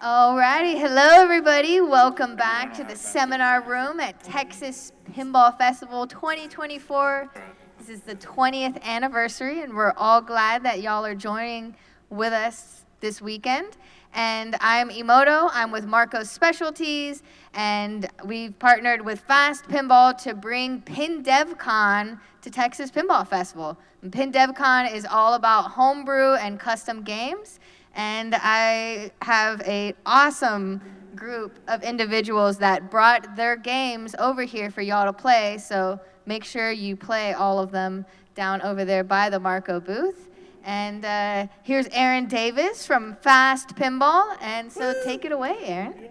Alrighty, hello everybody. Welcome back to the seminar room at Texas Pinball Festival 2024. This is the 20th anniversary, and we're all glad that y'all are joining with us this weekend. And I'm Imoto. I'm with Marco's Specialties, and we've partnered with Fast Pinball to bring PinDevCon to Texas Pinball Festival. And PinDevCon is all about homebrew and custom games. And I have an awesome group of individuals that brought their games over here for y'all to play. So make sure you play all of them down over there by the Marco booth. And here's Aaron Davis from Fast Pinball. And so take it away, Aaron.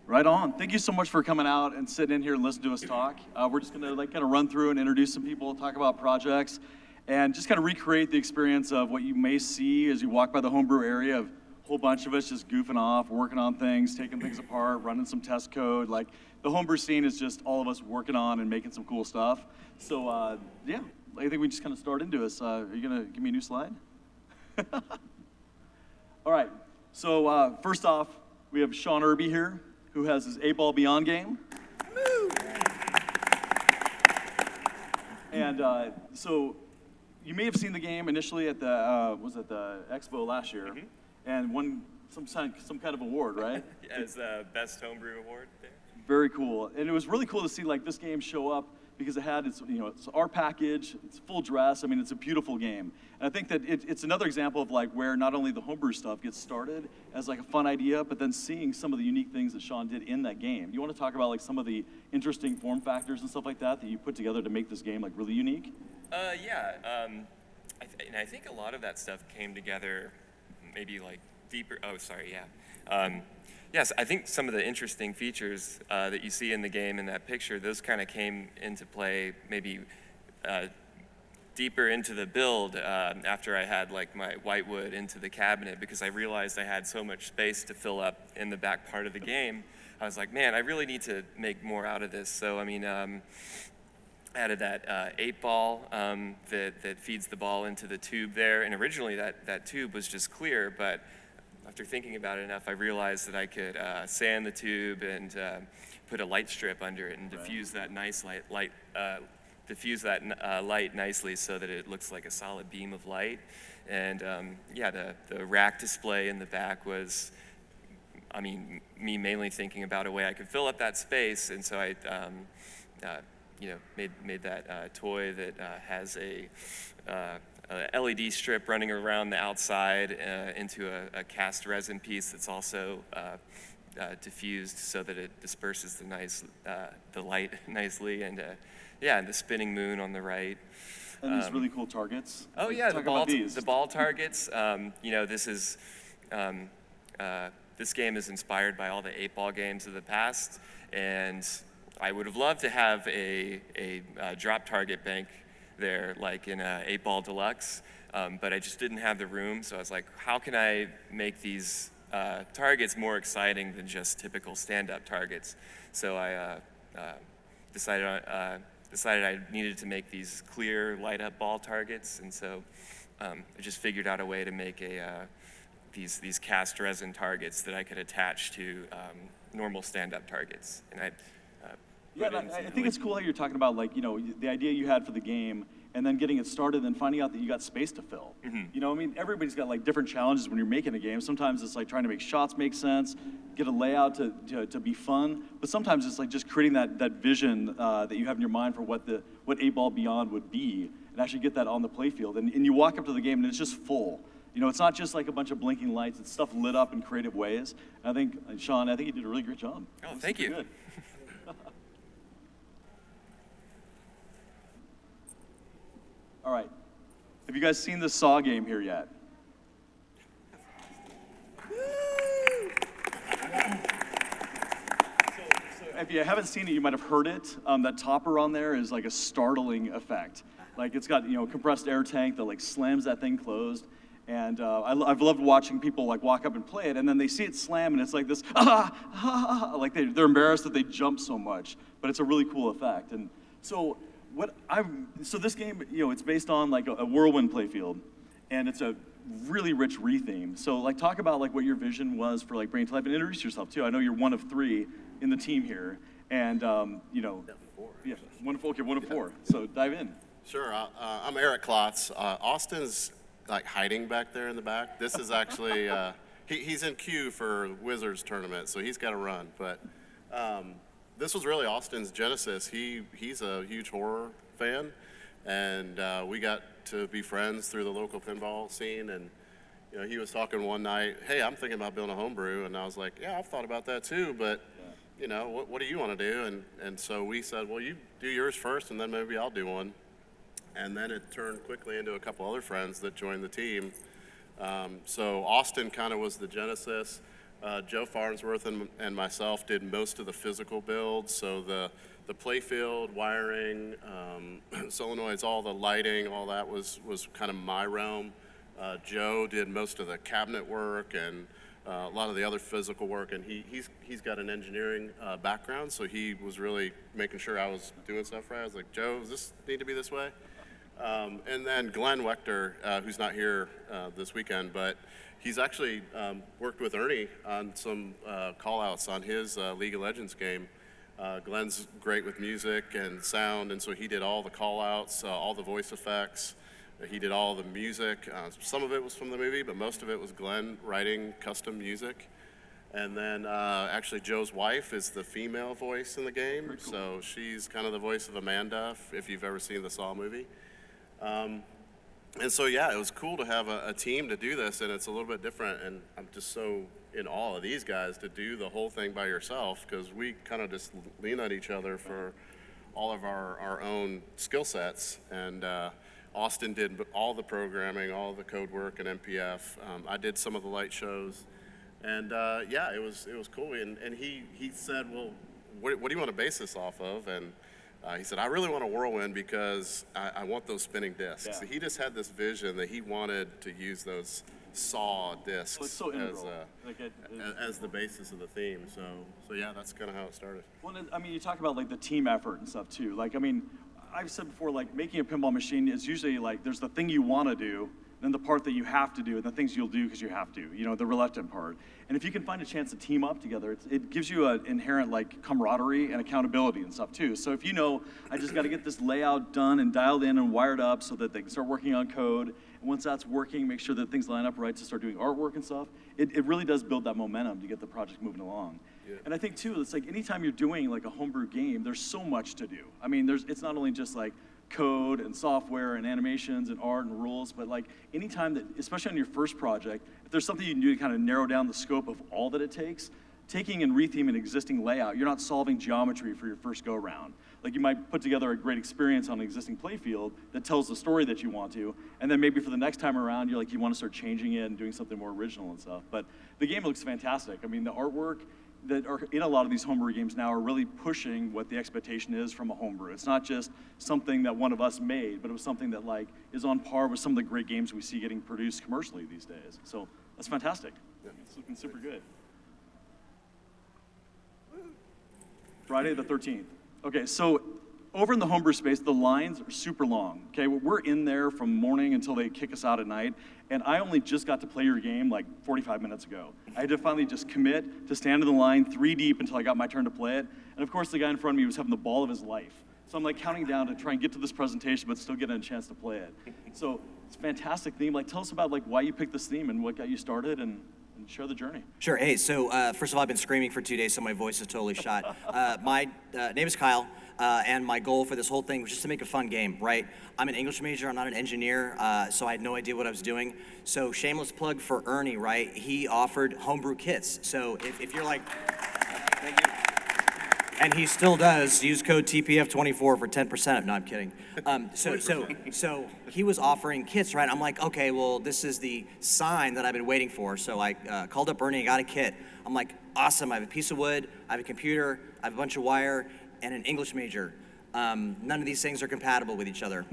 Right on. Thank you so much for coming out and sitting in here and listening to us talk. We're just going to kind of run through and introduce some people, talk about projects, and just kind of recreate the experience of what you may see as you walk by the homebrew area of a whole bunch of us just goofing off, working on things, taking things apart, running some test code. Like, the homebrew scene is just all of us working on and making some cool stuff. So, yeah, I think we just kind of start into this. Are you going to give me a new slide? All right. So, first off, we have Sean Irby here, who has his 8-Ball Beyond game. And so, you may have seen the game initially at the the expo last year, and won some kind of award, right? Yeah, it's the best homebrew award there. Very cool, and it was really cool to see like this game show up because it had it's our package, it's full dress. I mean, it's a beautiful game, and I think that it's another example of like where not only the homebrew stuff gets started as like a fun idea, but then seeing some of the unique things that Sean did in that game. You want to talk about like some of the interesting form factors and stuff like that you put together to make this game like really unique? Yeah, and I think a lot of that stuff came together maybe like deeper, yes, I think some of the interesting features that you see in the game in that picture, those kind of came into play maybe deeper into the build after I had like my whitewood into the cabinet, because I realized I had so much space to fill up in the back part of the game. I was like, man, I really need to make more out of this. So, I mean, added that 8-ball that feeds the ball into the tube there. And originally that tube was just clear, but after thinking about it enough, I realized that I could sand the tube and put a light strip under it and diffuse that nice light nicely so that it looks like a solid beam of light. And yeah, the rack display in the back was, I mean, me mainly thinking about a way I could fill up that space, and so I made that toy that has a LED strip running around the outside into a cast resin piece that's also diffused so that it disperses the light nicely, and yeah, the spinning moon on the right. And these really cool targets. Oh yeah, the ball targets. This game is inspired by all the 8-ball games of the past, and I would have loved to have a drop target bank there, like in 8-Ball Deluxe, but I just didn't have the room, so I was like, how can I make these targets more exciting than just typical stand-up targets? So I decided I needed to make these clear, light-up ball targets, and so I just figured out a way to make these cast resin targets that I could attach to normal stand-up targets, and I think it's cool how you're talking about like, the idea you had for the game and then getting it started and finding out that you got space to fill. I mean, everybody's got like different challenges when you're making a game. Sometimes it's like trying to make shots make sense, get a layout to be fun, but sometimes it's like just creating that vision that you have in your mind for what 8-Ball Beyond would be, and actually get that on the playfield. And you walk up to the game and it's just full. It's not just like a bunch of blinking lights, it's stuff lit up in creative ways. And I think, Sean, you did a really great job. Oh, thank you. Good. All right. Have you guys seen the Saw game here yet? So if you haven't seen it, you might have heard it. That topper on there is like a startling effect. Like it's got a compressed air tank that like slams that thing closed. And I've loved watching people like walk up and play it, and then they see it slam, and it's like this, like they're embarrassed that they jump so much. But it's a really cool effect. And so this game, it's based on like a whirlwind playfield, and it's a really rich re-theme. So like talk about like what your vision was for like bringing to life, and introduce yourself too. I know you're one of 3 in the team here, and you know, yeah, one of 4. Okay, one of 4. So dive in. Sure. I'm Eric Klotz. Austin's like hiding back there in the back. This is actually he's in queue for Wizards tournament, so he's got to run. But this was really Austin's genesis. He's a huge horror fan, and we got to be friends through the local pinball scene. And you know, he was talking one night, "Hey, I'm thinking about building a homebrew," and I was like, "Yeah, I've thought about that too, but." You know, what do you want to do? And so we said, well, you do yours first, and then maybe I'll do one. And then it turned quickly into a couple other friends that joined the team. So Austin kind of was the genesis. Joe Farnsworth and myself did most of the physical builds. So the playfield, wiring, solenoids, all the lighting, all that was kind of my realm. Joe did most of the cabinet work and a lot of the other physical work, and he's got an engineering background, so he was really making sure I was doing stuff right. I was like, Joe, does this need to be this way? And then Glenn Wechter, who's not here this weekend, but he's actually worked with Ernie on some call-outs on his League of Legends game. Glenn's great with music and sound, and so he did all the call-outs, all the voice effects. He did all the music. Some of it was from the movie, but most of it was Glenn writing custom music. And then actually Joe's wife is the female voice in the game. Cool. So she's kind of the voice of Amanda, if you've ever seen the Saw movie. And so, yeah, it was cool to have a team to do this, and it's a little bit different. And I'm just so in awe of these guys to do the whole thing by yourself, because we kind of just lean on each other for all of our own skill sets. And Austin did all the programming, all the code work and MPF. I did some of the light shows, and yeah, it was cool. And he said, well, what do you want to base this off of? And he said, I really want a whirlwind because I want those spinning discs. Yeah. So he just had this vision that he wanted to use those saw discs as the basis of the theme. So yeah, that's kind of how it started. Well, I mean, you talk about like the team effort and stuff too. Like, I mean, I've said before, like making a pinball machine is usually like there's the thing you want to do, then the part that you have to do, and the things you'll do because you have to, you know, the reluctant part. And if you can find a chance to team up together, it gives you an inherent like camaraderie and accountability and stuff too. So if you know, I just got to get this layout done and dialed in and wired up so that they can start working on code. And once that's working, make sure that things line up right to start doing artwork and stuff. It really does build that momentum to get the project moving along. Yeah. And I think too, it's like anytime you're doing like a homebrew game, there's so much to do. I mean, it's not only just like code and software and animations and art and rules, but like anytime that, especially on your first project, if there's something you can do to kind of narrow down the scope of all that it takes, taking and retheming an existing layout, you're not solving geometry for your first go around. Like you might put together a great experience on an existing playfield that tells the story that you want to, and then maybe for the next time around, you're like, you want to start changing it and doing something more original and stuff. But the game looks fantastic. I mean, the artwork that are in a lot of these homebrew games now are really pushing what the expectation is from a homebrew. It's not just something that one of us made, but it was something that like is on par with some of the great games we see getting produced commercially these days. So that's fantastic. Yeah. It's looking super good. Friday the 13th. Okay, so over in the homebrew space, the lines are super long. Okay, we're in there from morning until they kick us out at night, and I only just got to play your game like 45 minutes ago. I had to finally just commit to stand in the line 3 deep until I got my turn to play it, and of course the guy in front of me was having the ball of his life. So I'm like counting down to try and get to this presentation, but still getting a chance to play it. So it's a fantastic theme. Like, tell us about like why you picked this theme and what got you started, and share the journey. Sure. Hey, so first of all, I've been screaming for 2 days, so my voice is totally shot. My name is Kyle, and my goal for this whole thing was just to make a fun game, right? I'm an English major, I'm not an engineer, so I had no idea what I was doing. So shameless plug for Ernie, right? He offered homebrew kits. So if you're like, thank you. And he still does. Use code TPF24 for 10%. No, I'm kidding. So he was offering kits, right? I'm like, okay, well, this is the sign that I've been waiting for. So I called up Ernie, got a kit. I'm like, awesome, I have a piece of wood, I have a computer, I have a bunch of wire, and an English major. None of these things are compatible with each other.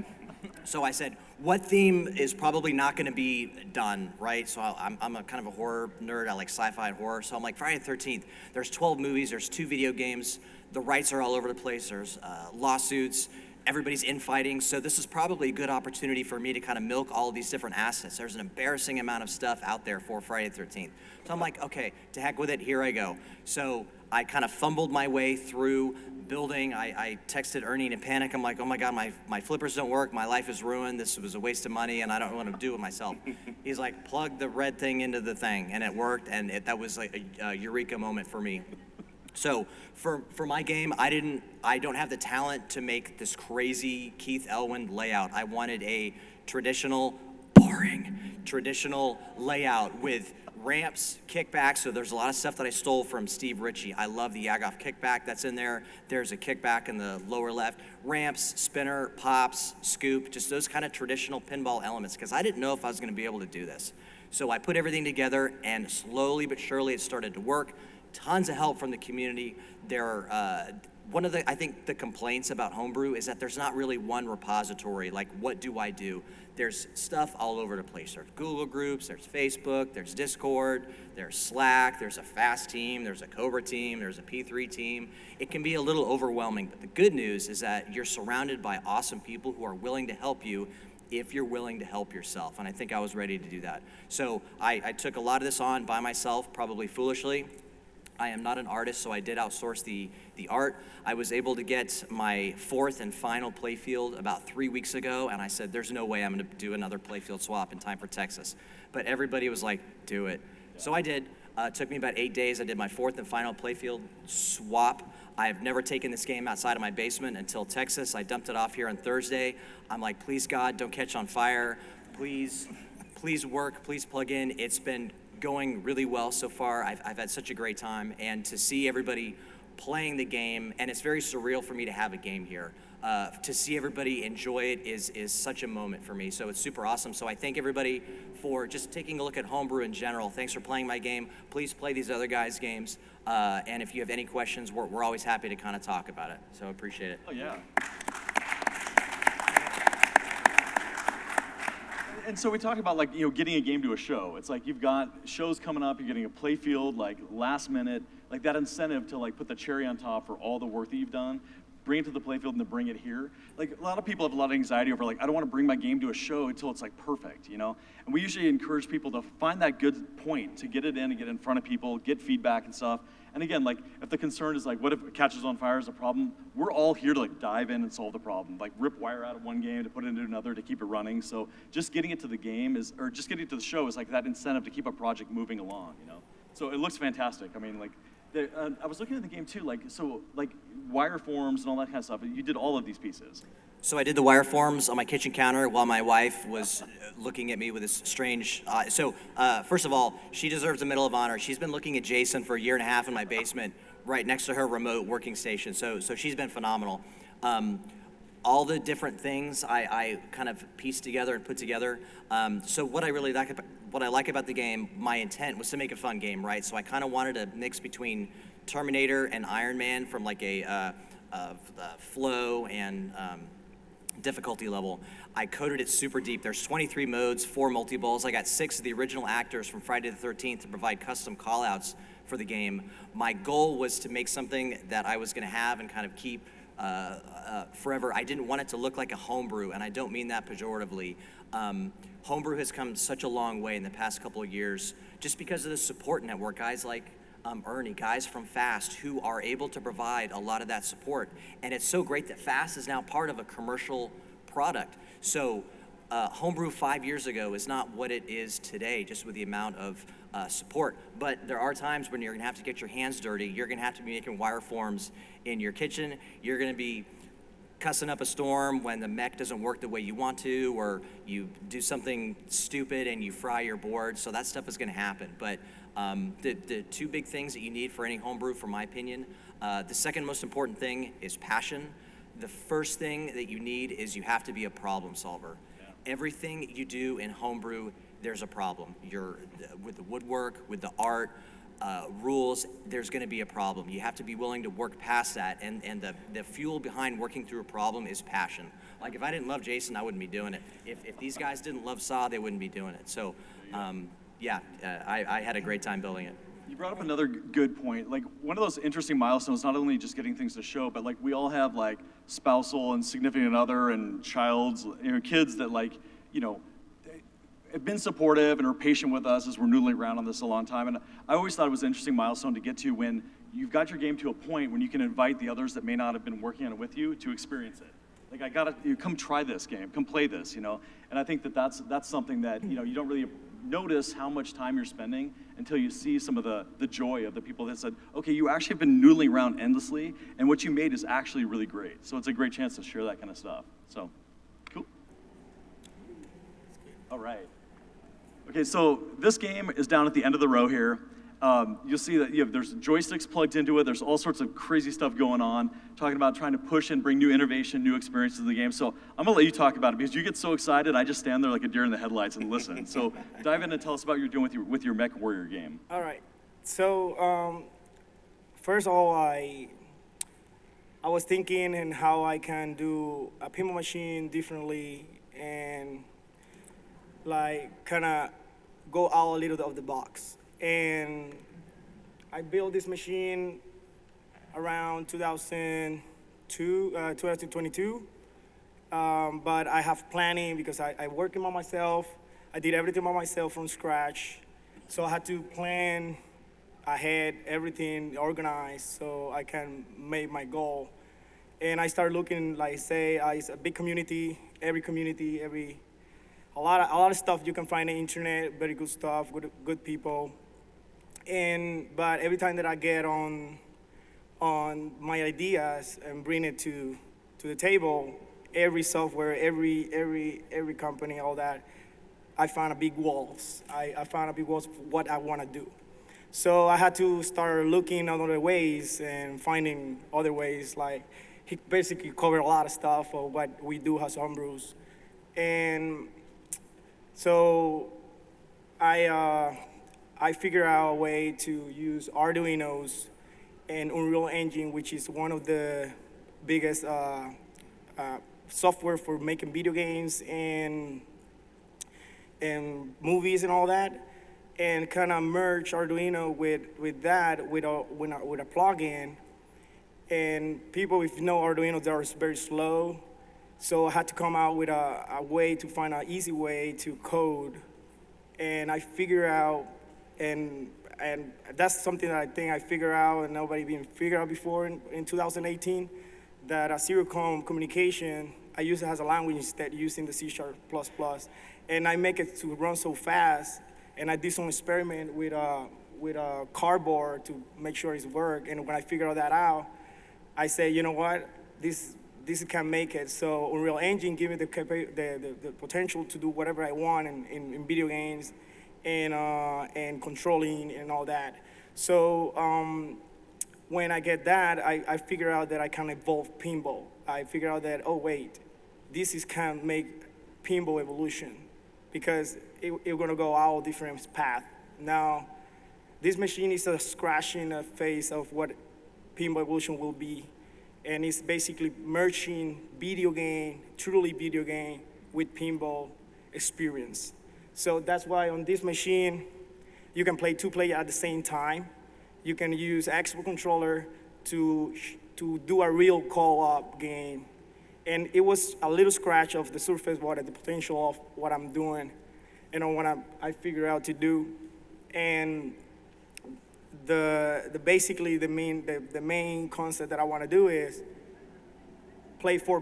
So I said, what theme is probably not gonna be done, right? So I'm a kind of a horror nerd, I like sci-fi and horror. So I'm like, Friday the 13th, there's 12 movies, there's 2 video games, the rights are all over the place, there's lawsuits, everybody's infighting. So this is probably a good opportunity for me to kind of milk all of these different assets. There's an embarrassing amount of stuff out there for Friday the 13th. So I'm like, okay, to heck with it, here I go. So I kind of fumbled my way through building. I texted Ernie in a panic. I'm like, oh my God, my flippers don't work. My life is ruined. This was a waste of money, and I don't want to do it myself. He's like, plug the red thing into the thing, and it worked, and that was like a eureka moment for me. So for my game, I don't have the talent to make this crazy Keith Elwin layout. I wanted a traditional, boring, traditional layout with ramps, kickbacks. So there's a lot of stuff that I stole from Steve Ritchie. I love the Yagoff kickback that's in there. There's a kickback in the lower left. Ramps, spinner, pops, scoop, just those kind of traditional pinball elements, because I didn't know if I was going to be able to do this. So I put everything together, and slowly but surely it started to work. Tons of help from the community. One of I think the complaints about Homebrew is that there's not really one repository, like what do I do? There's stuff all over the place. There's Google groups, there's Facebook, there's Discord, there's Slack, there's a FAST team, there's a Cobra team, there's a P3 team. It can be a little overwhelming, but the good news is that you're surrounded by awesome people who are willing to help you if you're willing to help yourself, and I think I was ready to do that. So I took a lot of this on by myself, probably foolishly. I am not an artist, so I did outsource the art. I was able to get my 4th and final playfield about 3 weeks ago, and I said, there's no way I'm gonna do another playfield swap in time for Texas. But everybody was like, do it. So I did. It took me about 8 days. I did my 4th and final playfield swap. I have never taken this game outside of my basement until Texas. I dumped it off here on Thursday. I'm like, please God, don't catch on fire. Please work, please plug in. It's been going really well so far. I've had such a great time, and to see everybody playing the game, and it's very surreal for me to have a game here. To see everybody enjoy it is such a moment for me, so it's super awesome. So I thank everybody for just taking a look at Homebrew in general. Thanks for playing my game. Please play these other guys' games, and if you have any questions, we're always happy to kind of talk about it, so I appreciate it. Oh, yeah. And so we talk about, like, getting a game to a show. It's like you've got shows coming up, you're getting a play field, like, last minute, like that incentive to, like, put the cherry on top for all the work that you've done, bring it to the play field and then bring it here. Like, a lot of people have a lot of anxiety over, like, I don't want to bring my game to a show until it's, like, perfect, And we usually encourage people to find that good point, to get it in and get in front of people, get feedback and stuff. And again, like, if the concern is, like, what if it catches on fire is a problem, we're all here to, like, dive in and solve the problem. Like, rip wire out of one game to put it into another to keep it running. So just getting it to the game or just getting it to the show is, like, that incentive to keep a project moving along, So it looks fantastic. I mean, like, I was looking at the game, too, like, so, like, wire forms and all that kind of stuff. You did all of these pieces. So I did the wire forms on my kitchen counter while my wife was looking at me with this strange first of all, she deserves a Medal of Honor. She's been looking at Jason for a year and a half in my basement right next to her remote working station. So she's been phenomenal. All the different things I kind of pieced together and put together. So what I like about the game, my intent was to make a fun game, right? So I kind of wanted a mix between Terminator and Iron Man from like a flow and difficulty level. I coded it super deep. There's 23 modes, 4 multi-balls. I got 6 of the original actors from Friday the 13th to provide custom callouts for the game. My goal was to make something that I was gonna have and kind of keep forever. I didn't want it to look like a homebrew, and I don't mean that pejoratively. Homebrew has come such a long way in the past couple of years just because of the support network, guys like Ernie, guys from FAST who are able to provide a lot of that support. And it's so great that FAST is now part of a commercial product. So Homebrew 5 years ago is not what it is today, just with the amount of support. But there are times when you're gonna have to get your hands dirty. You're gonna have to be making wire forms in your kitchen. You're gonna be cussing up a storm when the mech doesn't work the way you want to, or you do something stupid and you fry your board. So that stuff is gonna happen. But the 2 big things that you need for any homebrew, from my opinion, the second most important thing is passion. The first thing that you need is you have to be a problem solver. Yeah. Everything you do in homebrew, there's a problem. With the woodwork, with the art, rules, there's gonna be a problem. You have to be willing to work past that, and the fuel behind working through a problem is passion. Like, if I didn't love Jason, I wouldn't be doing it. If these guys didn't love Saw, they wouldn't be doing it. So, I had a great time building it. You brought up another good point. Like, one of those interesting milestones, not only just getting things to show, but like we all have like spousal and significant other and child's, kids that have been supportive and are patient with us as we're noodling around on this a long time. And I always thought it was an interesting milestone to get to when you've got your game to a point when you can invite the others that may not have been working on it with you to experience it. Come try this game, come play this, And I think that's something that, you don't really notice how much time you're spending until you see some of the joy of the people that said, okay, you actually have been noodling around endlessly, and what you made is actually really great. So it's a great chance to share that kind of stuff. So, cool. All right. Okay, so this game is down at the end of the row here. You'll see that there's joysticks plugged into it. There's all sorts of crazy stuff going on, talking about trying to push and bring new innovation, new experiences to the game. So I'm gonna let you talk about it because you get so excited, I just stand there like a deer in the headlights and listen. So dive in and tell us about what you're doing with your Mech Warrior game. All right. So first of all, I was thinking and how I can do a pinball machine differently and kind of go out a little of the box. And I built this machine around 2022, but I have planning because I work by myself. I did everything by myself from scratch. So I had to plan ahead, everything organized so I can make my goal. And I started looking, it's a big community, a lot of stuff you can find on the internet, very good stuff, good people. But every time that I get on my ideas and bring it to the table, every software, every company, all that, I found a big walls. I found a big walls for what I want to do. So I had to start looking at other ways and finding other ways. He basically covered a lot of stuff of what we do as homebrews. And so I figured out a way to use Arduinos and Unreal Engine, which is one of the biggest software for making video games and movies and all that, and kind of merge Arduino with that with a plugin. And people, if you know Arduino, they are very slow. So I had to come out with a way to find an easy way to code. And I figured out, and that's something that I think I figured out and nobody even figured out before in 2018, that a serial communication, I use it as a language instead using the C#+. And I make it to run so fast, and I did some experiment with a cardboard to make sure it's work. And when I figured all that out, I say, you know what, this can make it. So Unreal Engine gave me the potential to do whatever I want in video games and controlling and all that. So when I get that, I figure out that I can evolve pinball. I figure out that, oh wait, this can make pinball evolution because it's gonna go all different path. Now, this machine is a scratching a face of what pinball evolution will be. And it's basically merging truly video game with pinball experience. So that's why on this machine, you can play two players at the same time. You can use Xbox controller to do a real co-op game. And it was a little scratch of the surface water, the potential of what I'm doing, what I figured out to do. And basically the main concept that I want to do is play 4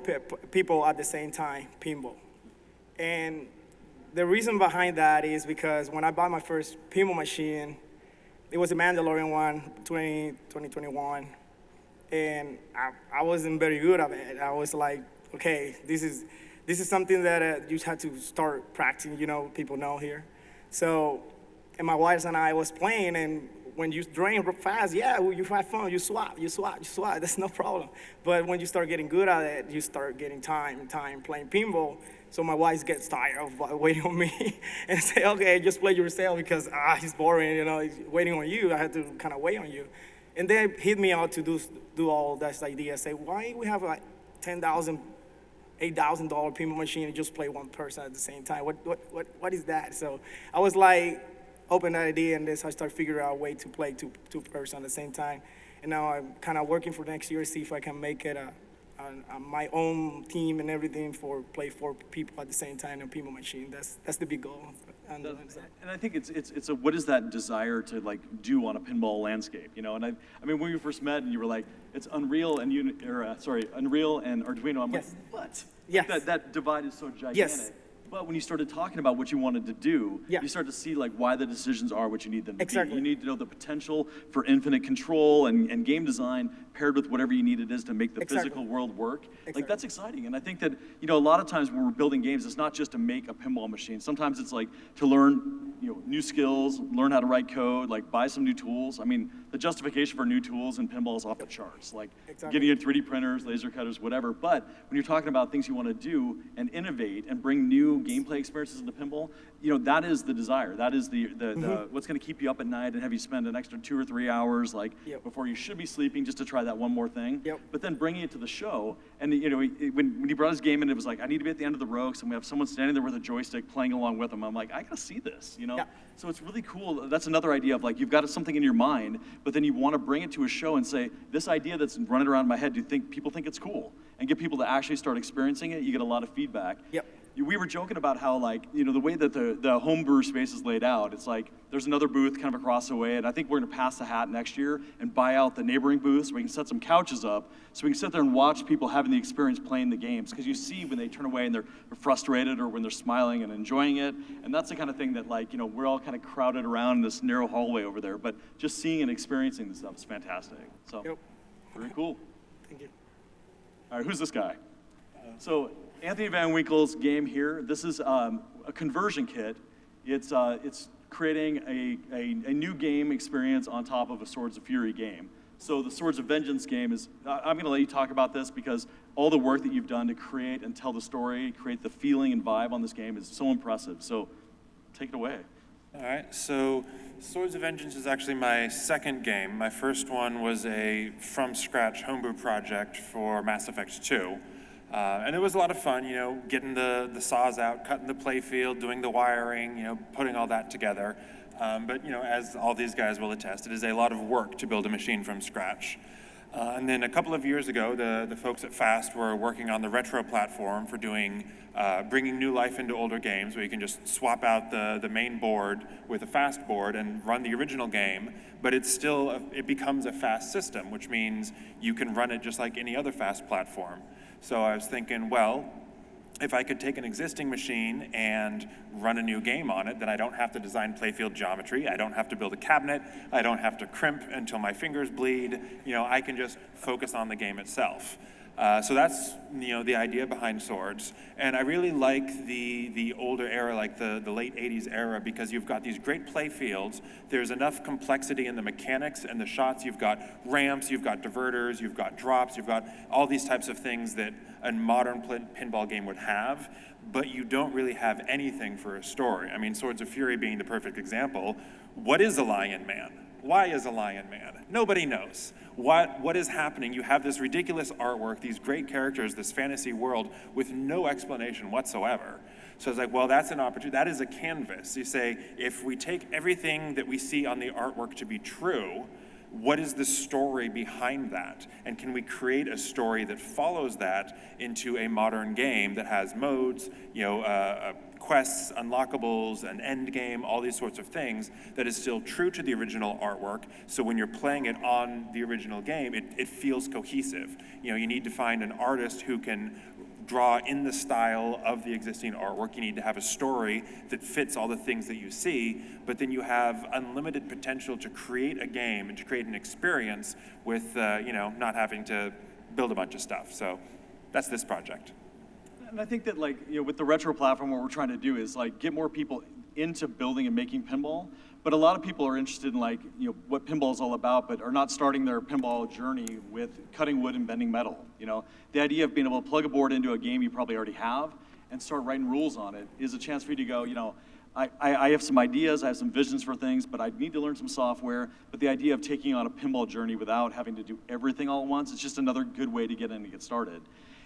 people at the same time, pinball. And the reason behind that is because when I bought my first pinball machine, it was a Mandalorian one, 2021, and I wasn't very good at it. I was like, okay, this is something that you had to start practicing. People know here. So, and my wife and I was playing, and when you drain fast, yeah, you have fun, you swap, that's no problem. But when you start getting good at it, you start getting time playing pinball. So my wife gets tired of waiting on me and say, okay, just play yourself because he's boring, he's waiting on you. I had to kind of wait on you. And they hit me out to do all that idea. Say, why we have like $10,000, $8,000 pinball machine and just play one person at the same time? What is that? So I was like, open that idea, and I started figuring out a way to play two person at the same time. And now I'm kind of working for next year to see if I can make it my own team and everything play 4 people at the same time in a pinball machine. That's the big goal. And I think it's a what is that desire to like do on a pinball landscape, you know? And I mean when we first met and you were like, it's Unreal and Unreal and Arduino. I'm Yes. like, what? Yes. That divide is so gigantic. Yes. But when you started talking about what you wanted to do, Yeah. you start to see like why the decisions are what you need them to Exactly. be. You need to know the potential for infinite control and game design paired with whatever you need it is to make the Exactly. physical world work. Exactly. Like that's exciting. And I think that, you know, a lot of times when we're building games, it's not just to make a pinball machine. Sometimes it's like to learn, you know, new skills, learn how to write code, like buy some new tools. I mean, the justification for new tools in pinball is off the charts. Like Exactly. getting in 3D printers, laser cutters, whatever. But when you're talking about things you want to do and innovate and bring new gameplay experiences into pinball, you know, that is the desire. That is the what's going to keep you up at night and have you spend an extra 2 or 3 hours like Yep. before you should be sleeping just to try that one more thing. Yep. But then bringing it to the show, and you know, when he brought his game in, it was like, I need to be at the end of the ropes, and we have someone standing there with a joystick playing along with him. I'm like, I gotta see this, you know? Yeah. So it's really cool. That's another idea of like, you've got something in your mind, but then you want to bring it to a show and say, this idea that's running around in my head, do you think people think it's cool? And get people to actually start experiencing it. You get a lot of feedback. Yep. We were joking about how, like, you know, the way that the homebrew space is laid out, it's like there's another booth kind of across the way, and I think we're going to pass the hat next year and buy out the neighboring booth so we can set some couches up so we can sit there and watch people having the experience playing the games. Because you see when they turn away and they're frustrated or when they're smiling and enjoying it, and that's the kind of thing that, like, you know, we're all kind of crowded around in this narrow hallway over there, but just seeing and experiencing this stuff is fantastic. So, Yep. very cool. Thank you. All right, who's this guy? So Anthony Van Winkle's game here. This is a conversion kit. It's creating a new game experience on top of a Swords of Fury game. So the Swords of Vengeance game is, I'm gonna let you talk about this because all the work that you've done to create and tell the story, create the feeling and vibe on this game is so impressive. So take it away. All right, so Swords of Vengeance is actually my second game. My first one was a from-scratch homebrew project for Mass Effect 2. And it was a lot of fun, you know, getting the saws out, cutting the playfield, doing the wiring, you know, putting all that together. But, you know, as all these guys will attest, it is a lot of work to build a machine from scratch. And then a couple of years ago, the folks at Fast were working on the retro platform for doing, bringing new life into older games, where you can just swap out the main board with a Fast board and run the original game, but it's still, it becomes a Fast system, which means you can run it just like any other Fast platform. So I was thinking, well, if I could take an existing machine and run a new game on it, then I don't have to design playfield geometry, I don't have to build a cabinet, I don't have to crimp until my fingers bleed, you know, I can just focus on the game itself. So that's, you know, the idea behind Swords. And I really like the older era, like the late 80s era, because you've got these great play fields. There's enough complexity in the mechanics and the shots. You've got ramps, you've got diverters, you've got drops, you've got all these types of things that a modern pinball game would have, but you don't really have anything for a story. I mean, Swords of Fury being the perfect example. What is a Lion Man? Why is a Lion Man? Nobody knows. What is happening? You have this ridiculous artwork, these great characters, this fantasy world with no explanation whatsoever. So it's like, well, that's an opportunity. That is a canvas. You say, if we take everything that we see on the artwork to be true, what is the story behind that? And can we create a story that follows that into a modern game that has modes, you know, quests, unlockables, an end game, all these sorts of things that is still true to the original artwork. So when you're playing it on the original game, it feels cohesive. You know, you need to find an artist who can draw in the style of the existing artwork. You need to have a story that fits all the things that you see, but then you have unlimited potential to create a game and to create an experience with, you know, not having to build a bunch of stuff. So that's this project. And I think that, like, you know, with the retro platform, what we're trying to do is like get more people into building and making pinball. But a lot of people are interested in, like, you know, what pinball is all about, but are not starting their pinball journey with cutting wood and bending metal. You know, the idea of being able to plug a board into a game you probably already have and start writing rules on it is a chance for you to go, you know, I have some ideas, I have some visions for things, but I need to learn some software. But the idea of taking on a pinball journey without having to do everything all at once, it's just another good way to get in and get started.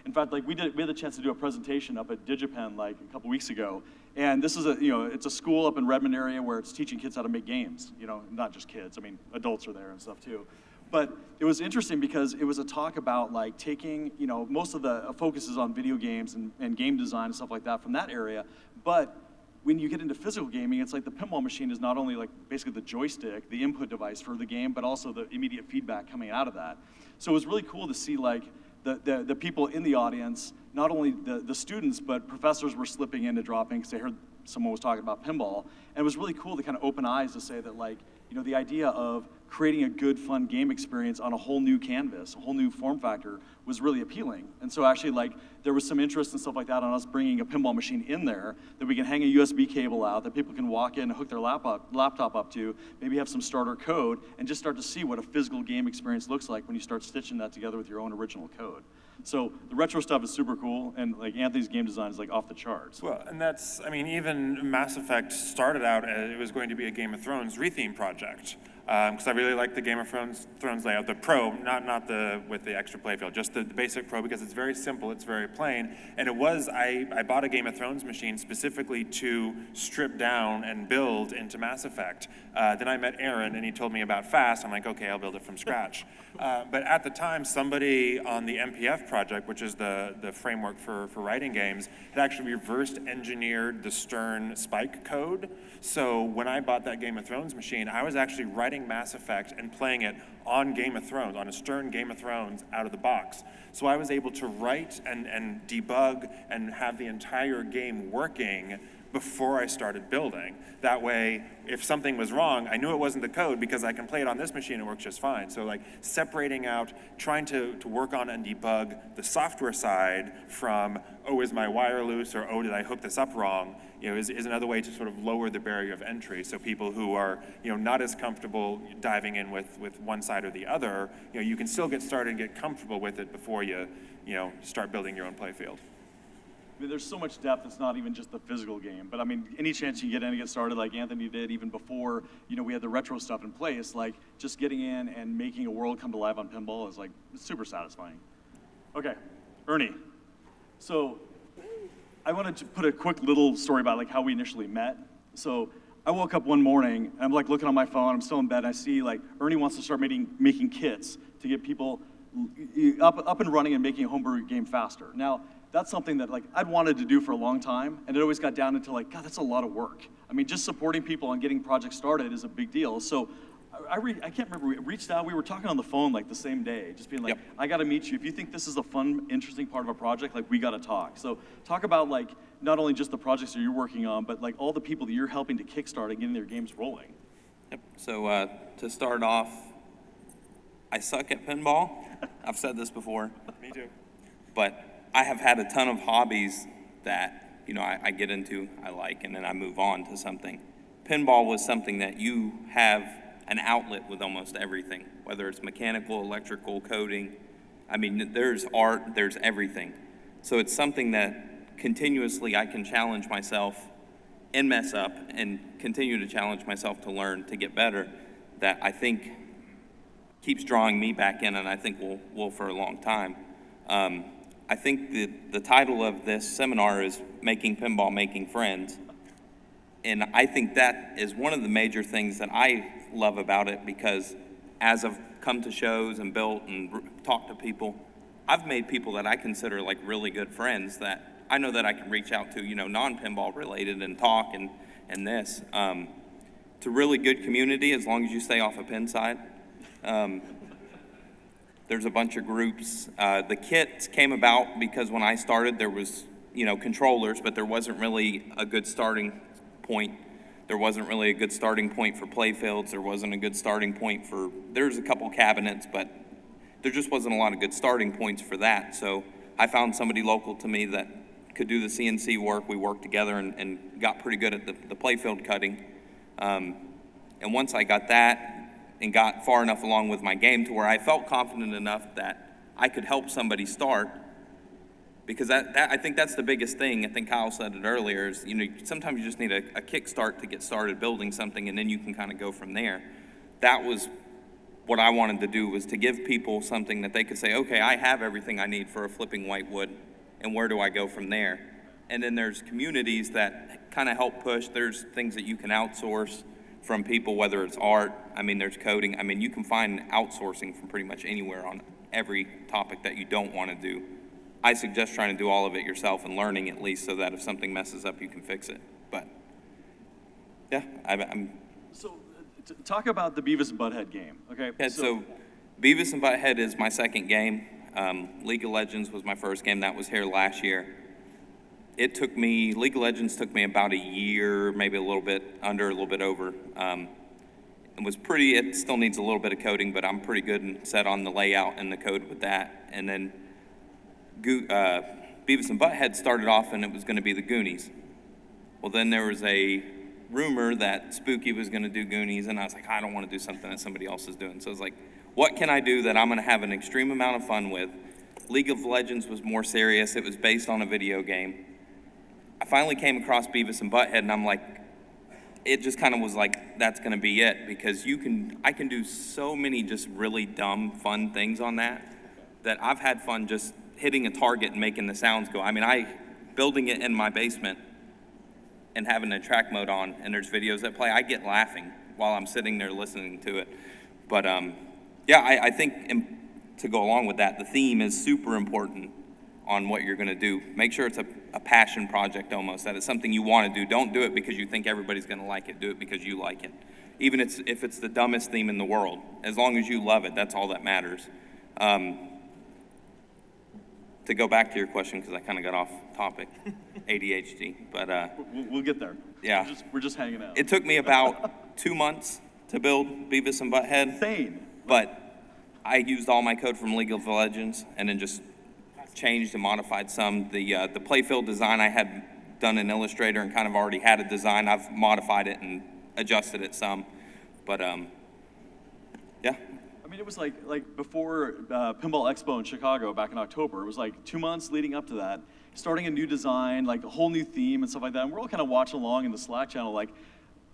In fact, like we had the chance to do a presentation up at DigiPen like a couple weeks ago, and this is it's a school up in Redmond area where it's teaching kids how to make games. You know, not just kids. I mean, adults are there and stuff too. But it was interesting because it was a talk about like taking, you know, most of the focus is on video games and game design and stuff like that from that area. But when you get into physical gaming, it's like the pinball machine is not only like basically the joystick, the input device for the game, but also the immediate feedback coming out of that. So it was really cool to see like the people in the audience, not only the students, but professors were slipping in to drop in because they heard someone was talking about pinball. And it was really cool to kind of open eyes to say that like, you know, the idea of creating a good, fun game experience on a whole new canvas, a whole new form factor was really appealing. And so actually like there was some interest and stuff like that on us bringing a pinball machine in there that we can hang a USB cable out that people can walk in and hook their laptop up to, maybe have some starter code and just start to see what a physical game experience looks like when you start stitching that together with your own original code. So the retro stuff is super cool, and like Anthony's game design is like off the charts. Well, and that's, I mean, even Mass Effect started out as it was going to be a Game of Thrones retheme project. Because I really like the Game of Thrones layout, the Pro, not the with the extra playfield, just the basic Pro, because it's very simple, it's very plain. And it was, I bought a Game of Thrones machine specifically to strip down and build into Mass Effect. Then I met Aaron and he told me about Fast. I'm like, okay, I'll build it from scratch. But at the time, somebody on the MPF project, which is the framework for writing games, had actually reversed engineered the Stern Spike code. So when I bought that Game of Thrones machine, I was actually writing Mass Effect and playing it on Game of Thrones, on a Stern Game of Thrones out of the box. So I was able to write and debug and have the entire game working before I started building. That way, if something was wrong, I knew it wasn't the code because I can play it on this machine and it works just fine. So like separating out, trying to work on and debug the software side from, oh, is my wire loose, or oh, did I hook this up wrong, you know, is another way to sort of lower the barrier of entry. So people who are, you know, not as comfortable diving in with one side or the other, you know, you can still get started and get comfortable with it before you know, start building your own playfield. I mean, there's so much depth, it's not even just the physical game. But I mean, any chance you get in and get started like Anthony did even before, you know, we had the retro stuff in place, like just getting in and making a world come to life on pinball is like super satisfying. Okay, Ernie. So I wanted to put a quick little story about like how we initially met. So I woke up one morning and I'm like looking on my phone, I'm still in bed, and I see like Ernie wants to start making kits to get people up and running and making a homebrew game faster. Now, that's something that like I'd wanted to do for a long time, and it always got down into like, God, that's a lot of work. I mean, just supporting people and getting projects started is a big deal. So I can't remember, we reached out, we were talking on the phone like the same day, just being like, Yep. I gotta meet you. If you think this is a fun, interesting part of a project, like we gotta talk. So talk about like, not only just the projects that you're working on, but like all the people that you're helping to kickstart and getting their games rolling. Yep. So to start off, I suck at pinball. I've said this before. Me too. But I have had a ton of hobbies that, you know, I get into, I like, and then I move on to something. Pinball was something that you have an outlet with almost everything, whether it's mechanical, electrical, coding. I mean, there's art, there's everything. So it's something that continuously I can challenge myself and mess up and continue to challenge myself to learn, to get better, that I think keeps drawing me back in, and I think will for a long time. I think the title of this seminar is Making Pinball, Making Friends. And I think that is one of the major things that I love about it, because as I've come to shows and built and talked to people, I've made people that I consider like really good friends that I know that I can reach out to, you know, non-pinball related, and talk and this. To really good community, as long as you stay off of pin side. There's a bunch of groups. The kits came about because when I started, there was, you know, controllers, but there wasn't really a good starting point. There wasn't really a good starting point for playfields. There wasn't a good starting point for, there's a couple cabinets, but there just wasn't a lot of good starting points for that. So I found somebody local to me that could do the CNC work. We worked together and got pretty good at the playfield cutting. And once I got that, and got far enough along with my game to where I felt confident enough that I could help somebody start, because that I think that's the biggest thing. I think Kyle said it earlier, is, you know, sometimes you just need a kickstart to get started building something, and then you can kind of go from there. That was what I wanted to do, was to give people something that they could say, okay, I have everything I need for a flipping white wood, and where do I go from there? And then there's communities that kind of help push. There's things that you can outsource. from people, whether it's art, I mean, there's coding. I mean, you can find outsourcing from pretty much anywhere on every topic that you don't want to do. I suggest trying to do all of it yourself and learning at least so that if something messes up, you can fix it. But yeah, I'm. So talk about the Beavis and Butthead game, okay? Yeah, so Beavis and Butthead is my second game. League of Legends was my first game. That was here last year. League of Legends took me about a year, maybe a little bit under, a little bit over. It still needs a little bit of coding, but I'm pretty good and set on the layout and the code with that. And then Beavis and Butthead started off and it was gonna be the Goonies. Well, then there was a rumor that Spooky was gonna do Goonies, and I was like, I don't wanna do something that somebody else is doing. So I was like, what can I do that I'm gonna have an extreme amount of fun with? League of Legends was more serious. It was based on a video game. I finally came across Beavis and Butthead, and I'm like, it just kind of was like, that's gonna be it, because I can do so many just really dumb, fun things on that I've had fun just hitting a target and making the sounds go. I mean, building it in my basement and having a track mode on, and there's videos that play, I get laughing while I'm sitting there listening to it. But yeah, I think to go along with that, the theme is super important on what you're gonna do. Make sure it's a passion project almost, that it's something you wanna do. Don't do it because you think everybody's gonna like it. Do it because you like it. Even if it's the dumbest theme in the world. As long as you love it, that's all that matters. To go back to your question, because I kind of got off topic, ADHD, but we'll get there. Yeah. We're just hanging out. It took me about 2 months to build Beavis and Butthead. Insane. But I used all my code from League of Legends and then just changed and modified some. The playfield design I had done in Illustrator and kind of already had a design. I've modified it and adjusted it some. But yeah. I mean, it was like before Pinball Expo in Chicago back in October. It was like 2 months leading up to that, starting a new design, like a whole new theme and stuff like that. And we're all kind of watching along in the Slack channel, like,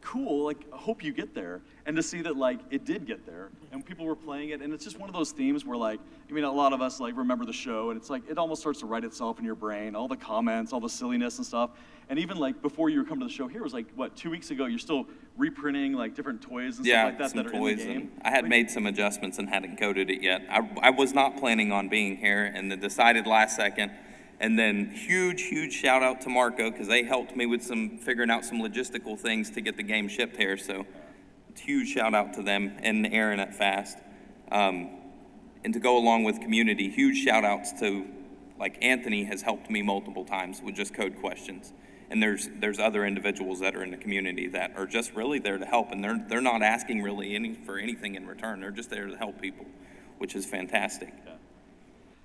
cool, like, I hope you get there. And to see that, like, it did get there, and people were playing it, and it's just one of those themes where, like, I mean, a lot of us, like, remember the show, and it's like, it almost starts to write itself in your brain, all the comments, all the silliness and stuff. And even, like, before you come to the show here, it was like, what, 2 weeks ago, you're still reprinting, like, different toys and stuff like that that are in the game? And I had made some adjustments and hadn't coded it yet. I was not planning on being here, and then decided last second. And then huge shout out to Marco, because they helped me with figuring out some logistical things to get the game shipped here. So huge shout out to them and Aaron at Fast. And to go along with community, huge shout outs to, like, Anthony has helped me multiple times with just code questions. And there's other individuals that are in the community that are just really there to help, and they're not asking really for anything in return. They're just there to help people, which is fantastic.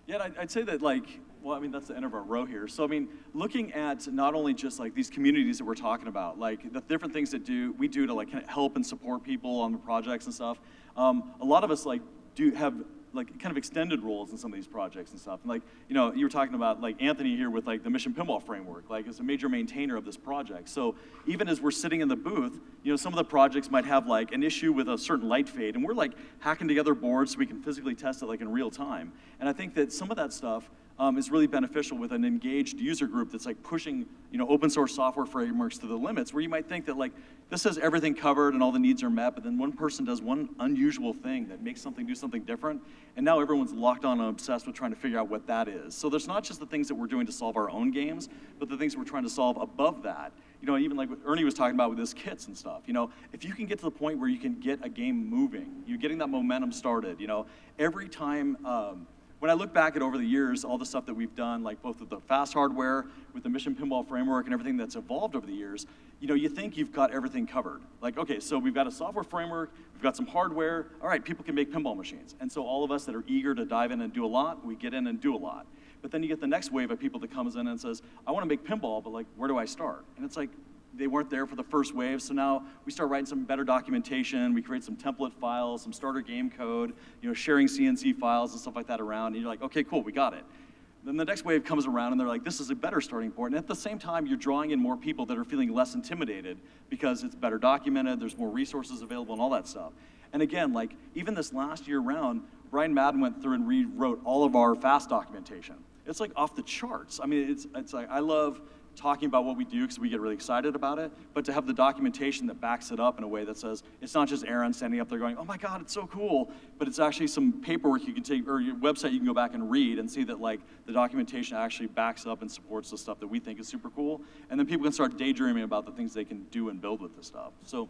Yeah, I'd say that, like, well, I mean, that's the end of our row here. So, I mean, looking at not only just, like, these communities that we're talking about, like, the different things that we do to, like, kind of help and support people on the projects and stuff, a lot of us, like, do have, like, kind of extended roles in some of these projects and stuff. And, like, you know, you were talking about, like, Anthony here with, like, the Mission Pinball Framework, like, is a major maintainer of this project. So even as we're sitting in the booth, you know, some of the projects might have, like, an issue with a certain light fade, and we're, like, hacking together boards so we can physically test it, like, in real time. And I think that some of that stuff is really beneficial with an engaged user group that's, like, pushing, you know, open source software frameworks to the limits, where you might think that, like, this has everything covered and all the needs are met, but then one person does one unusual thing that makes something do something different, and now everyone's locked on and obsessed with trying to figure out what that is. So there's not just the things that we're doing to solve our own games, but the things we're trying to solve above that. You know, even like what Ernie was talking about with his kits and stuff, you know, if you can get to the point where you can get a game moving, you're getting that momentum started, you know, every time, when I look back at over the years, all the stuff that we've done, like both with the fast hardware, with the Mission Pinball Framework and everything that's evolved over the years, you know, you think you've got everything covered. Like, okay, so we've got a software framework, we've got some hardware, all right, people can make pinball machines. And so all of us that are eager to dive in and do a lot, we get in and do a lot. But then you get the next wave of people that comes in and says, I want to make pinball, but, like, where do I start? And it's like, they weren't there for the first wave, so now we start writing some better documentation, we create some template files, some starter game code, you know, sharing CNC files and stuff like that around, and you're like, okay, cool, we got it. Then the next wave comes around and they're like, this is a better starting point, and at the same time, you're drawing in more people that are feeling less intimidated because it's better documented, there's more resources available and all that stuff. And again, like, even this last year round, Brian Madden went through and rewrote all of our fast documentation. It's like off the charts. I mean, it's like, I love talking about what we do because we get really excited about it, but to have the documentation that backs it up in a way that says, it's not just Aaron standing up there going, oh my God, it's so cool, but it's actually some paperwork you can take, or your website you can go back and read and see that like the documentation actually backs up and supports the stuff that we think is super cool. And then people can start daydreaming about the things they can do and build with this stuff. So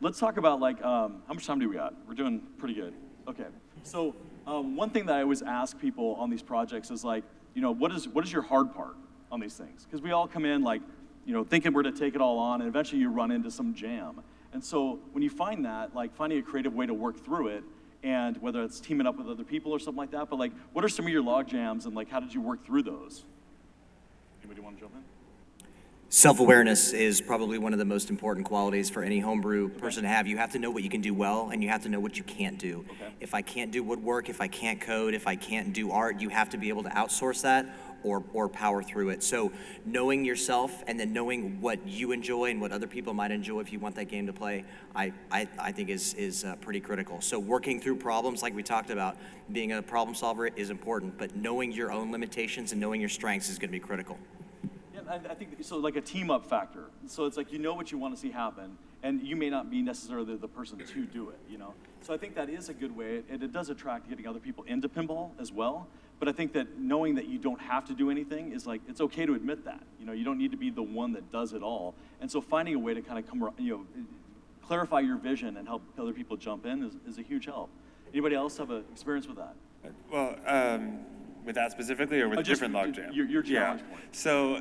let's talk about like, how much time do we got? We're doing pretty good. Okay, so one thing that I always ask people on these projects is like, you know, what is your hard part on these things? Because we all come in like, you know, thinking we're to take it all on, and eventually you run into some jam. And so when you find that, like finding a creative way to work through it, and whether it's teaming up with other people or something like that, but like, what are some of your log jams, and like, how did you work through those? Anybody want to jump in? Self-awareness is probably one of the most important qualities for any homebrew person to have. You have to know what you can do well, and you have to know what you can't do. Okay. If I can't do woodwork, if I can't code, if I can't do art, you have to be able to outsource that or power through it. So knowing yourself and then knowing what you enjoy and what other people might enjoy if you want that game to play, I think is pretty critical. So working through problems like we talked about, being a problem solver is important, but knowing your own limitations and knowing your strengths is going to be critical. I think so, like a team up factor. So it's like you know what you want to see happen, and you may not be necessarily the person to do it, you know? So I think that is a good way, and it does attract getting other people into pinball as well. But I think that knowing that you don't have to do anything is like, it's okay to admit that. You know, you don't need to be the one that does it all. And so finding a way to kind of come, you know, clarify your vision and help other people jump in is a huge help. Anybody else have an experience with that? Well, with that specifically, or with different logjam? Your challenge point. So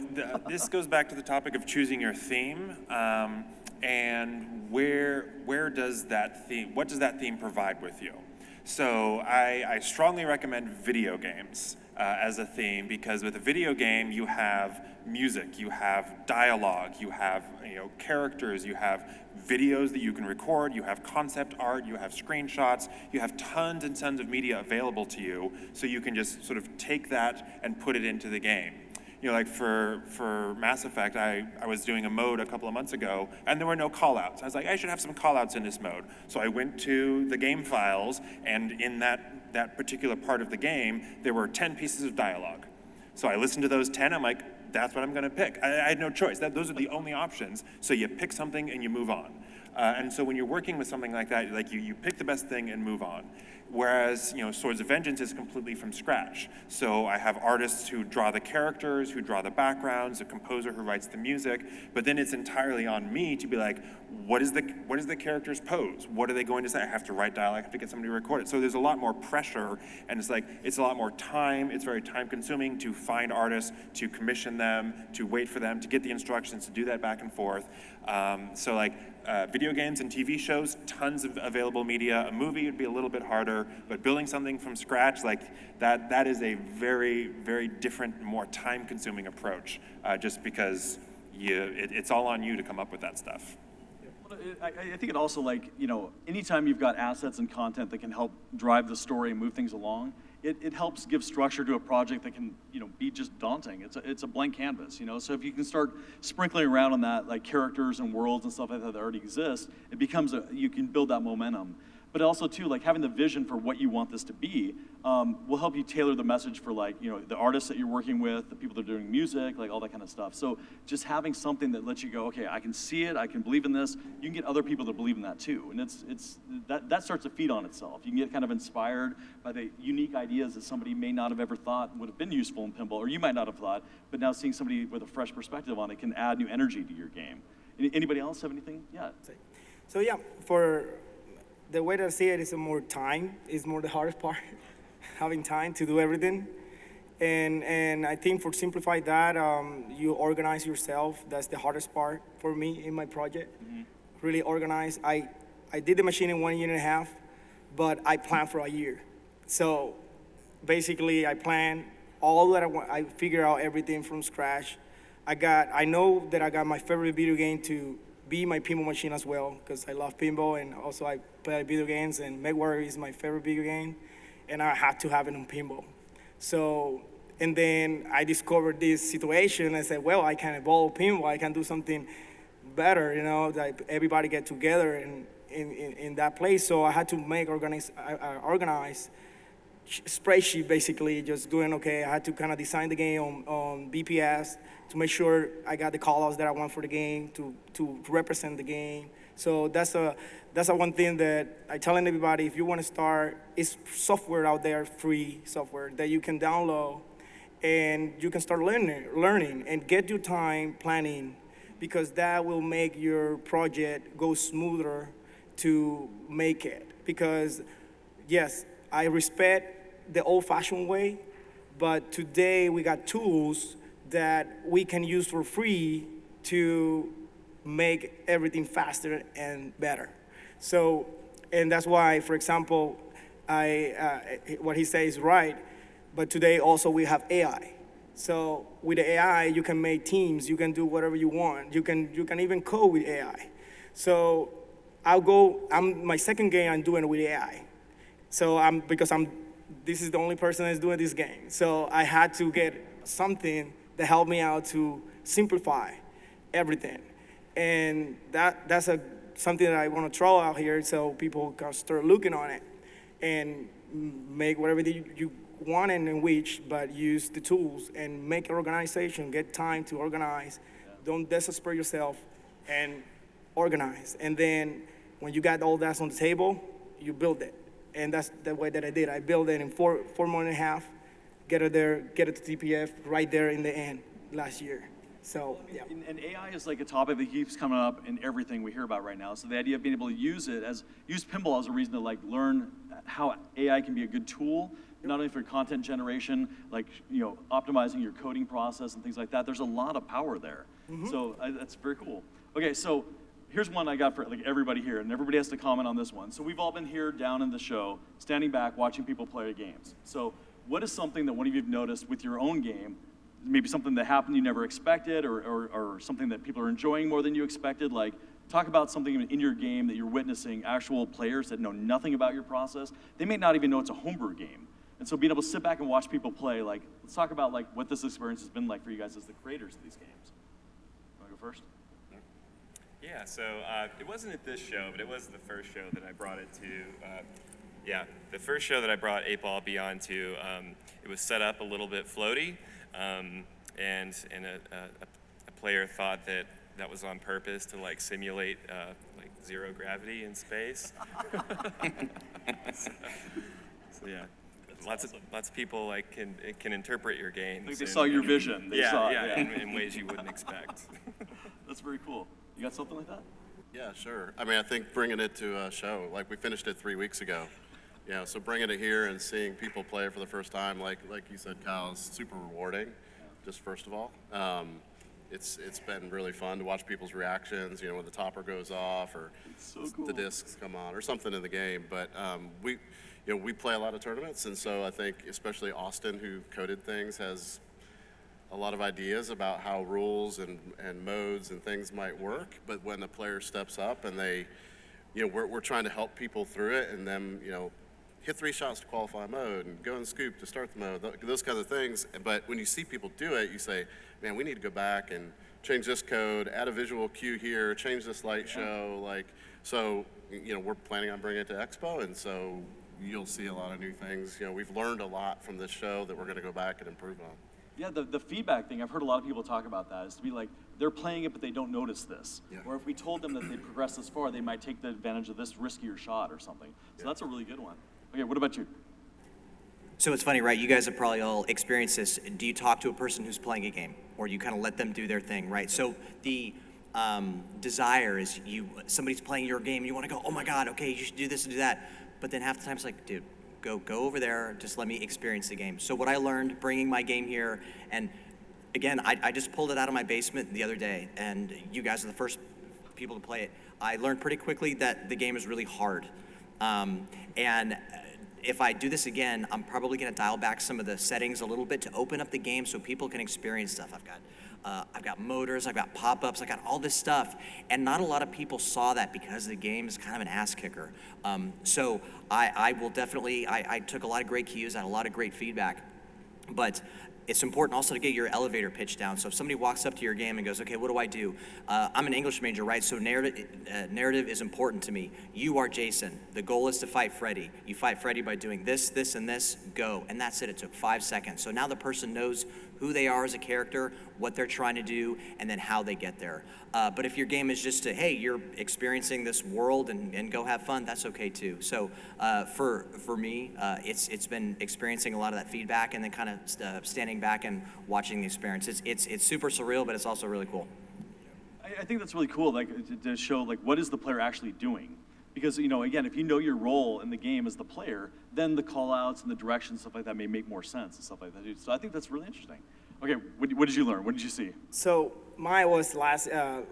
this goes back to the topic of choosing your theme, and where does that theme, what does that theme provide with you? So I strongly recommend video games as a theme, because with a video game you have music, you have dialogue, you have characters, you have videos that you can record, you have concept art, you have screenshots, you have tons and tons of media available to you, so you can just sort of take that and put it into the game. You know, like for Mass Effect, I was doing a mode a couple of months ago, and there were no callouts. I was like, I should have some callouts in this mode. So I went to the game files, and in that particular part of the game, there were 10 pieces of dialogue. So I listened to those 10, I'm like, that's what I'm gonna pick. I had no choice. Those are the only options. So you pick something and you move on. And so when you're working with something like that, like you pick the best thing and move on. Whereas, Swords of Vengeance is completely from scratch. So I have artists who draw the characters, who draw the backgrounds, a composer who writes the music, but then it's entirely on me to be like, what is the character's pose? What are they going to say? I have to write dialogue, I have to get somebody to record it. So there's a lot more pressure, and it's a lot more time, it's very time consuming to find artists, to commission them, to wait for them, to get the instructions, to do that back and forth. Video games and TV shows, tons of available media. A movie would be a little bit harder, but building something from scratch, like that is a very, very different, more time-consuming approach, just because it's all on you to come up with that stuff. I think it also, anytime you've got assets and content that can help drive the story and move things along, it helps give structure to a project that can, be just daunting. It's a blank canvas, So if you can start sprinkling around on that, like characters and worlds and stuff like that already exist, it becomes you can build that momentum. But also too, like having the vision for what you want this to be will help you tailor the message for the artists that you're working with, the people that are doing music, like all that kind of stuff. So just having something that lets you go, okay, I can see it, I can believe in this. You can get other people to believe in that too, and that starts to feed on itself. You can get kind of inspired by the unique ideas that somebody may not have ever thought would have been useful in pinball, or you might not have thought, but now seeing somebody with a fresh perspective on it can add new energy to your game. Anybody else have anything? Yeah. So yeah, for the way that I see it is more time is more the hardest part, having time to do everything. And I think for simplify that, you organize yourself. That's the hardest part for me in my project. Mm-hmm. Really organize. I did the machine in 1.5 years, but I planned for a year. So basically I plan all that I want. I figure out everything from scratch. I know that I got my favorite video game to be my pinball machine as well, because I love pinball, and also I play video games, and MechWarrior is my favorite video game, and I had to have it on pinball. So, and then I discovered this situation. I said, well, I can evolve pinball, I can do something better, that everybody get together in that place. So I had to organize spreadsheet basically, just doing, okay, I had to kind of design the game on BPS to make sure I got the callouts that I want for the game to represent the game. So that's a one thing that I telling everybody, if you want to start, it's software out there, free software that you can download and you can start learning and get your time planning, because that will make your project go smoother to make it. Because yes, I respect the old-fashioned way, but today we got tools that we can use for free to make everything faster and better. So, and that's why, for example, what he says is right, but today also we have AI. So with the AI, you can make teams, you can do whatever you want. You can even code with AI. So my second game I'm doing with AI. So this is the only person that's doing this game. So I had to get something that helped me out to simplify everything. And that's something that I want to throw out here so people can start looking on it and make whatever you want and which, but use the tools and make an organization, get time to organize. Don't desperate yourself and organize. And then when you got all that on the table, you build it. And that's the way that I did. I built it in 4 months and a half, get it to TPF right there in the end last year. So, yeah. And AI is like a topic that keeps coming up in everything we hear about right now. So the idea of being able to use pinball as a reason to like learn how AI can be a good tool, not only for content generation, like, optimizing your coding process and things like that. There's a lot of power there. Mm-hmm. So that's very cool. Okay, so here's one I got for like everybody here, and everybody has to comment on this one. So we've all been here down in the show, standing back, watching people play games. So what is something that one of you have noticed with your own game, maybe something that happened you never expected, or something that people are enjoying more than you expected? Like, talk about something in your game that you're witnessing, actual players that know nothing about your process. They may not even know it's a homebrew game. And so being able to sit back and watch people play, like, let's talk about like what this experience has been like for you guys as the creators of these games. Want to go first? Yeah, so it wasn't at this show, but it was the first show that I brought it to. The first show that I brought 8-Ball Beyond to, it was set up a little bit floaty, and a player thought that was on purpose to like simulate like zero gravity in space. so yeah. Lots of people like can interpret your games. Like they saw your vision. They saw it. In ways you wouldn't expect. That's very cool. You got something like that? Yeah, sure. I mean, I think bringing it to a show, like we finished it 3 weeks ago. So bringing it here and seeing people play for the first time, like you said, Kyle, is super rewarding. Just first of all, it's been really fun to watch people's reactions. When the topper goes off or so cool. The discs come on or something in the game. But we play a lot of tournaments, and so I think especially Austin, who coded things, has a lot of ideas about how rules and modes and things might work. But when the player steps up and they, we're trying to help people through it, and then, hit 3 shots to qualify a mode and go and scoop to start the mode, those kinds of things. But when you see people do it, you say, man, we need to go back and change this code, add a visual cue here, change this light show. So we're planning on bringing it to Expo, and so you'll see a lot of new things. We've learned a lot from this show that we're going to go back and improve on. Yeah, the feedback thing, I've heard a lot of people talk about that, is to be like, they're playing it, but they don't notice this. Yeah. Or if we told them that they progressed this far, they might take the advantage of this riskier shot or something. So that's a really good one. Okay, what about you? So it's funny, right? You guys have probably all experienced this. Do you talk to a person who's playing a game, or you kind of let them do their thing, right? So the desire is somebody's playing your game, you want to go, oh my God, okay, you should do this and do that. But then half the time it's like, dude, go over there, just let me experience the game. So what I learned bringing my game here, and again, I just pulled it out of my basement the other day, and you guys are the first people to play it. I learned pretty quickly that the game is really hard. And if I do this again, I'm probably gonna dial back some of the settings a little bit to open up the game so people can experience stuff. I've got motors, I've got pop-ups, I got all this stuff, and not a lot of people saw that because the game is kind of an ass kicker. So I will definitely, I took a lot of great cues, I had a lot of great feedback, but it's important also to get your elevator pitch down. So if somebody walks up to your game and goes, okay, what do I do? I'm an English major, right? So narrative is important to me. You are Jason. The goal is to fight Freddy. You fight Freddy by doing this, this, and this, go. And that's it. It took 5 seconds. So now the person knows who they are as a character, what they're trying to do, and then how they get there. But if your game is just to, hey, you're experiencing this world and go have fun, that's okay too. So for me, it's been experiencing a lot of that feedback and then kind of standing back and watching the experience. It's super surreal, but it's also really cool. I think that's really cool, like to show like what is the player actually doing. Because, you know, again, if you know your role in the game as the player, then the call-outs and the directions, stuff like that, may make more sense and stuff like that. So I think that's really interesting. Okay, what did you learn? What did you see? So mine was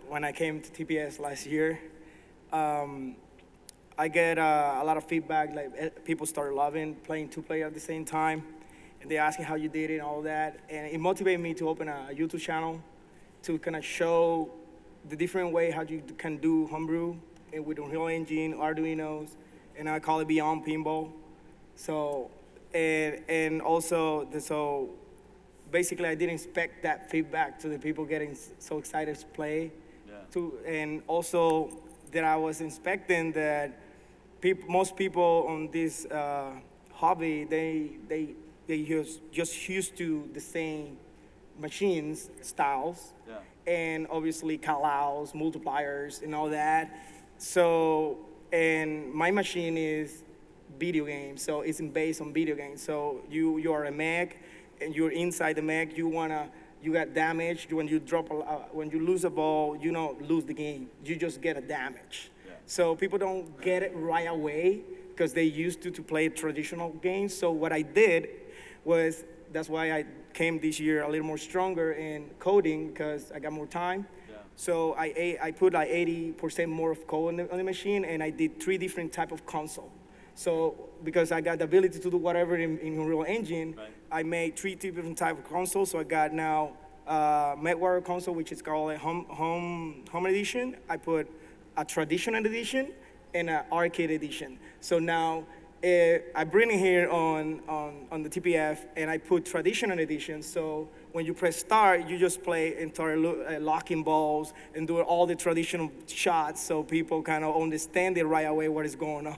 when I came to TPS last year. I get a lot of feedback, like people started loving playing 2-player at the same time, and they asking how you did it and all that. And it motivated me to open a YouTube channel to kind of show the different way how you can do homebrew and with Unreal Engine, Arduinos, and I call it Beyond Pinball. So, and also, so basically I didn't expect that feedback to the people getting so excited to play. Yeah. And also that I was expecting that most people on this hobby, they just used to the same machines, styles, yeah. And obviously call-outs, multipliers, and all that. So, and my machine is video games, so it's based on video games. So you are a mech, and you're inside the mech. You got damaged when you when you lose a ball. You don't lose the game. You just get a damage. Yeah. So people don't get it right away because they used to play traditional games. So what I did was, that's why I came this year a little more stronger in coding because I got more time. So I put like 80% more of code on the machine, and I did 3 different type of console. So because I got the ability to do whatever in Unreal Engine, right. I made 3 different type of consoles. So I got now MechWarrior console, which is called a home edition. I put a traditional edition and an arcade edition. So now I bring it here on the TPF, and I put traditional edition. So when you press start, you just play entire locking balls and do all the traditional shots, so people kind of understand it right away what is going on.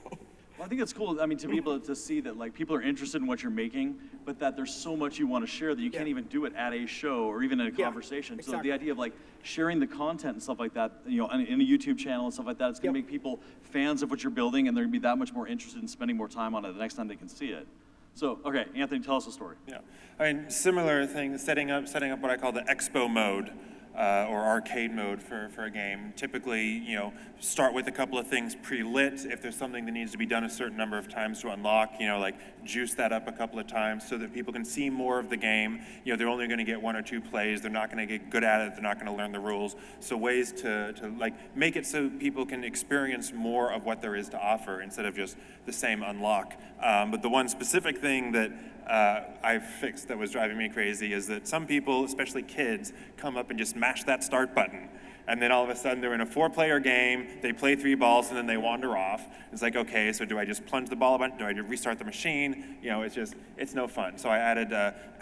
Well, I think it's cool. I mean, to be able to see that like people are interested in what you're making, but that there's so much you want to share that you can't even do it at a show or even in a conversation. Exactly. So the idea of like sharing the content and stuff like that, you know, in a YouTube channel and stuff like that, it's going to make people fans of what you're building, and they're going to be that much more interested in spending more time on it the next time they can see it. So, okay, Anthony, tell us a story. Yeah, I mean, similar thing, setting up what I call the expo mode. Or arcade mode for a game. Typically, you know, start with a couple of things pre-lit. If there's something that needs to be done a certain number of times to unlock, you know, like juice that up a couple of times so that people can see more of the game. You know, they're only going to get 1 or 2 plays. They're not going to get good at it. They're not going to learn the rules. So ways to like make it so people can experience more of what there is to offer instead of just the same unlock. But the one specific thing that I fixed that was driving me crazy is that some people, especially kids, come up and just mash that start button. And then all of a sudden they're in a 4-player game, they play 3 balls, and then they wander off. It's like, okay, so do I just plunge the ball a bunch? Do I restart the machine? You know, it's no fun. So I added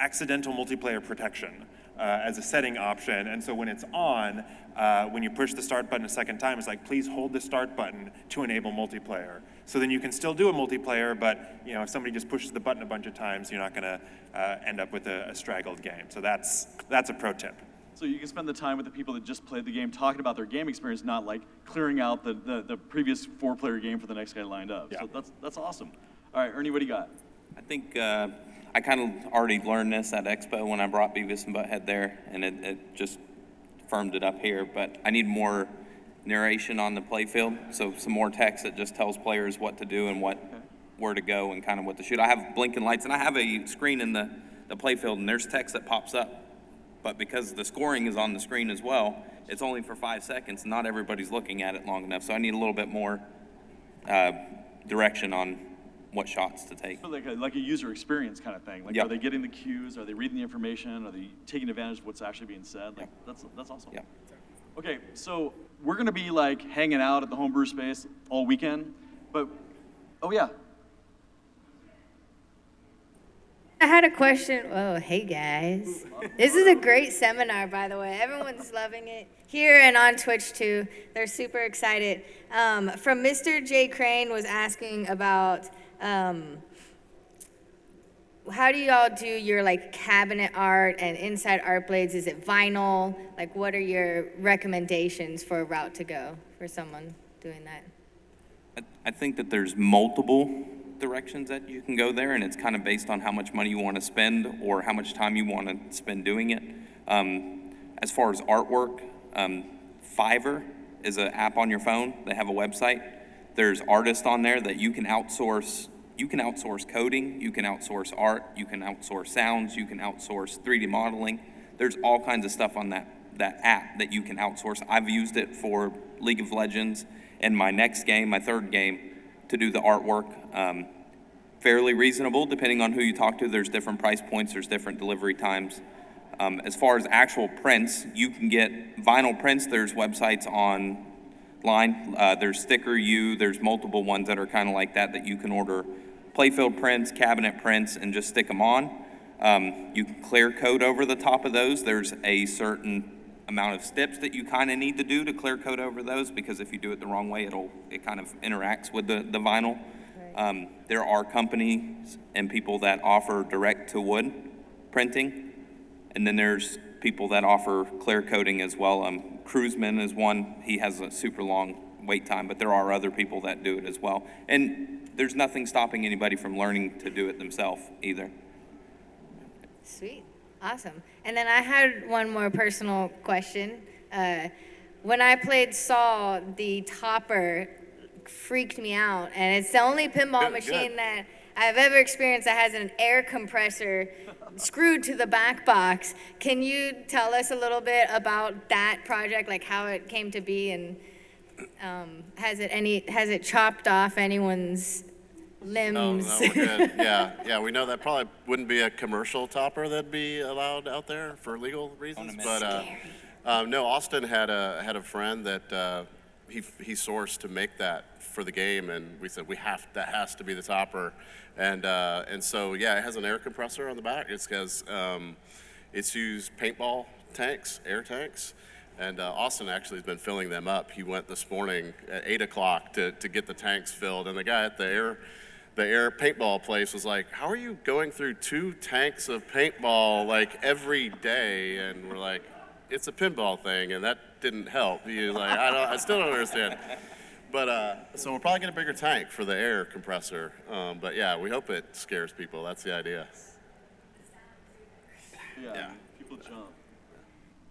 accidental multiplayer protection as a setting option. And so when it's on, when you push the start button a second time, it's like, please hold the start button to enable multiplayer. So then you can still do a multiplayer, but you know, if somebody just pushes the button a bunch of times, you're not going to end up with a straggled game. So that's a pro tip. So you can spend the time with the people that just played the game talking about their game experience, not like clearing out the previous 4-player game for the next guy lined up. Yeah. So that's awesome. All right, Ernie, what do you got? I think I kind of already learned this at Expo when I brought Beavis and Butthead there, and it just firmed it up here. But I need more narration on the playfield, so some more text that just tells players what to do and where to go and kind of what to shoot. I have blinking lights, and I have a screen in the playfield, and there's text that pops up. But because the scoring is on the screen as well, it's only for 5 seconds. Not everybody's looking at it long enough, so I need a little bit more direction on what shots to take. So like a user experience kind of thing. Like, are they getting the cues? Are they reading the information? Are they taking advantage of what's actually being said? Like, that's awesome. Yeah. Okay, so we're gonna be like hanging out at the Homebrew space all weekend, but, oh yeah. I had a question. Oh, hey guys. This is a great seminar, by the way. Everyone's loving it. Here and on Twitch too. They're super excited. From Mr. J. Crane was asking about how do y'all do your like cabinet art and inside art blades? Is it vinyl? Like what are your recommendations for a route to go for someone doing that? I think that there's multiple directions that you can go there, and it's kind of based on how much money you want to spend or how much time you want to spend doing it. As far as artwork, Fiverr is an app on your phone. They have a website. There's artists on there that you can outsource. You can outsource coding, you can outsource art, you can outsource sounds, you can outsource 3D modeling. There's all kinds of stuff on that app that you can outsource. I've used it for League of Legends and my next game, my third game, to do the artwork. Fairly reasonable, depending on who you talk to. There's different price points, there's different delivery times. As far as actual prints, you can get vinyl prints. There's websites online. There's Sticker U. There's multiple ones that are kind of like that you can order playfield prints, cabinet prints, and just stick them on. You can clear coat over the top of those. There's a certain amount of steps that you kind of need to do to clear coat over those, because if you do it the wrong way, it kind of interacts with the vinyl. Right. There are companies and people that offer direct to wood printing, and then there's people that offer clear coating as well. Cruiseman is one. He has a super long wait time, but there are other people that do it as well. And there's nothing stopping anybody from learning to do it themselves either. Sweet. Awesome. And then I had one more personal question. When I played Saw, the topper freaked me out, and it's the only pinball machine that I've ever experienced that has an air compressor screwed to the back box. Can you tell us a little bit about that project, like how it came to be, and has it chopped off anyone's limbs? No, we're good. Yeah, we know that probably wouldn't be a commercial topper that'd be allowed out there for legal reasons. But no, Austin had a friend that he sourced to make that for the game, and we said that has to be the topper, and so yeah, it has an air compressor on the back. It's used paintball tanks, air tanks. And Austin actually has been filling them up. He went this morning at 8 o'clock to get the tanks filled. And the guy at the air paintball place was like, "How are you going through 2 tanks of paintball like every day?" And we're like, "It's a pinball thing," and that didn't help. He was like, I still don't understand. But so we'll probably get a bigger tank for the air compressor. But yeah, we hope it scares people. That's the idea. Yeah. People jump.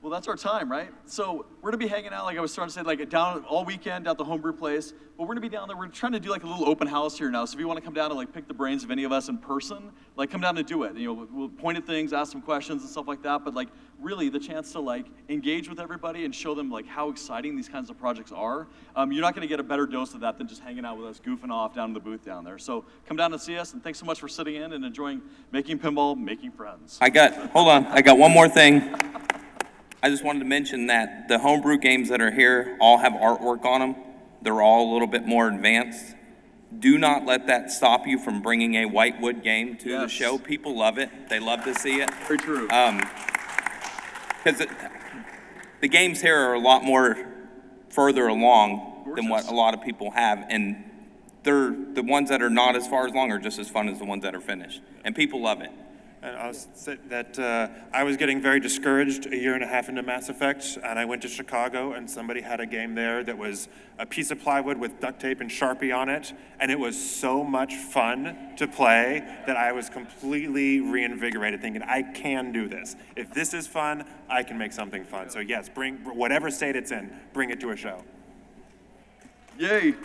Well, that's our time, right? So we're gonna be hanging out, like I was starting to say, like down all weekend at the Homebrew place. But we're gonna be down there. We're trying to do like a little open house here now. So if you want to come down and like pick the brains of any of us in person, like come down and do it. You know, we'll point at things, ask some questions and stuff like that. But like really, the chance to like engage with everybody and show them like how exciting these kinds of projects are. You're not gonna get a better dose of that than just hanging out with us, goofing off down in the booth down there. So come down and see us. And thanks so much for sitting in and enjoying making pinball, making friends. Hold on, I got one more thing. I just wanted to mention that the homebrew games that are here all have artwork on them. They're all a little bit more advanced. Do not let that stop you from bringing a whitewood game to the show. People love it. They love to see it. Very true. Because the games here are a lot more further along than what a lot of people have, and they're the ones that are not as far along are just as fun as the ones that are finished, and people love it. And I was I was getting very discouraged a year and a half into Mass Effect, and I went to Chicago, and somebody had a game there that was a piece of plywood with duct tape and Sharpie on it, and it was so much fun to play that I was completely reinvigorated, thinking, I can do this. If this is fun, I can make something fun. So yes, bring whatever state it's in, bring it to a show. Yay.